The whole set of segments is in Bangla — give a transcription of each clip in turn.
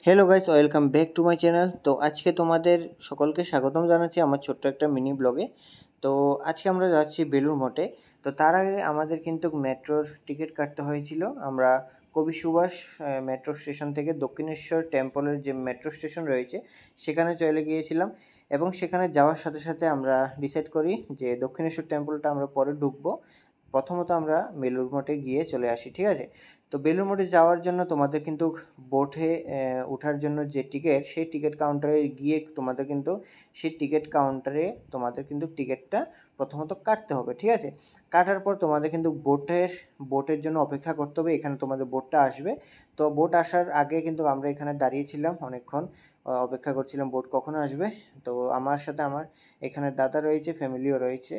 Hello guys, welcome back to my channel. তো আজকে তোমাদের সকলকে স্বাগতম জানাচ্ছি আমার ছোট্ট একটা মিনি ব্লগে। তো আজকে আমরা যাচ্ছি বেলুড় মঠে। তো তার আগে আমাদের কিন্তু মেট্রোর টিকিট কাটতে হয়েছিল। আমরা কবি সুভাষ মেট্রো স্টেশন থেকে দক্ষিণেশ্বর টেম্পলের যে মেট্রো স্টেশন রয়েছে সেখানে চলে গিয়েছিলাম, এবং সেখানে যাওয়ার সাথে সাথে আমরা ডিসাইড করি যে দক্ষিণেশ্বর টেম্পলটা আমরা পরে ঢুকবো। প্রথমত আমরা বেলুড় মঠে গিয়ে চলে আসি, ঠিক আছে? তো বেলুড় মঠে যাওয়ার জন্য তোমাদের কিন্তু বোটে ওঠার জন্য যে টিকিট, সেই টিকিট কাউন্টারে গিয়ে তোমাদের কিন্তু সেই টিকিট কাউন্টারে তোমাদের কিন্তু টিকিটটা প্রথমত কাটতে হবে, ঠিক আছে? কাটার পর তোমাদের কিন্তু বোটের জন্য অপেক্ষা করতে হবে। এখানে তোমাদের বোটটা আসবে। তো বোট আসার আগে কিন্তু আমরা এখানে দাঁড়িয়েছিলাম অনেকক্ষণ, অপেক্ষা করছিলাম বোট কখন আসবে। তো আমার সাথে আমার এখানে দাদা রয়েছে, ফ্যামিলিও রয়েছে।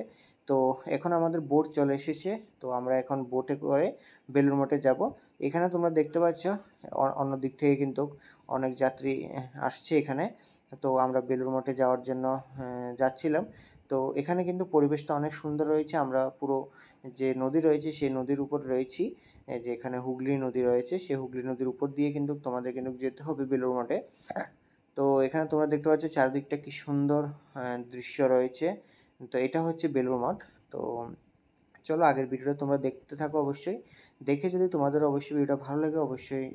তো এখন আমাদের বোট চলে এসেছে। তো আমরা এখন বোটে করে বেলুড় মঠে যাব। এখানে তোমরা দেখতে পাচ্ছ অন্য দিক থেকে কিন্তু অনেক যাত্রী আসছে এখানে। তো আমরা বেলুড় মঠে যাওয়ার জন্য যাচ্ছিলাম। তো এখানে কিন্তু পরিবেশটা অনেক সুন্দর রয়েছে। আমরা পুরো যে নদী রয়েছে সেই নদীর উপর রয়েছি। যে এখানে হুগলি নদী রয়েছে, সেই হুগলি নদীর উপর দিয়ে কিন্তু তোমাদের কিন্তু যেতে হবে বেলুড় মঠে। তো এখানে তোমরা দেখতে পাচ্ছ চারদিকটা কি সুন্দর দৃশ্য রয়েছে। তো এটা হচ্ছে বেলুড় মঠ। তো চলো আগের ভিডিওটা তোমরা দেখতে থাকো অবশ্যই। দেখে যদি তোমাদের অবশ্যই ভিডিওটা ভালো লাগে, অবশ্যই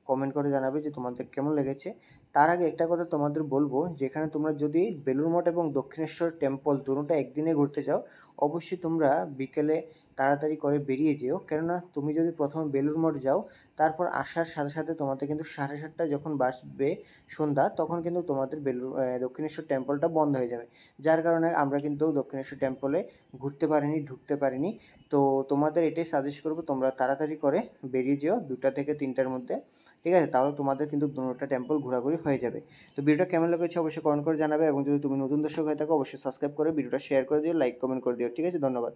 কমেন্ট করে জানাবে যে তোমাদের কেমন লেগেছে। তার আগে একটা কথা তোমাদের বলবো, যেখানে তোমরা যদি বেলুড় মঠ এবং দক্ষিণেশ্বর টেম্পল দুটোটা একদিনে ঘুরতে যাও, অবশ্যই তোমরা বিকেলে তাড়াতাড়ি করে বেরিয়ে যেও। কেননা তুমি যদি প্রথমে বেলুড় মঠ যাও, তারপর আসার সাথে সাথে তোমাদের কিন্তু 7:30 যখন বাজবে সন্ধ্যা, তখন কিন্তু তোমাদের দক্ষিণেশ্বর টেম্পলটা বন্ধ হয়ে যাবে। যার কারণে আমরা কিন্তু দক্ষিণেশ্বর টেম্পলে ঘুরতে পারিনি, ঢুকতে পারিনি। তো তোমাদের এটাই সাজেস্ট করবো, তোমরা তাড়াতাড়ি করে বেরিয়ে যেও 2টা থেকে 3টার মধ্যে, ঠিক আছে? তাহলে তোমাদের কিন্তু দুটো টেম্পল ঘোরাঘুরি হয়ে যাবে। তো ভিডিওটা কেমন লেগেছে অবশ্যই কমেন্ট করে জানাবে, এবং যদি তুমি নতুন দর্শক হয়ে থাকো অবশ্যই সাবস্ক্রাইব করে ভিডিওটা শেয়ার করে দিও, লাইক কমেন্ট করে দিও, ঠিক আছে? ধন্যবাদ।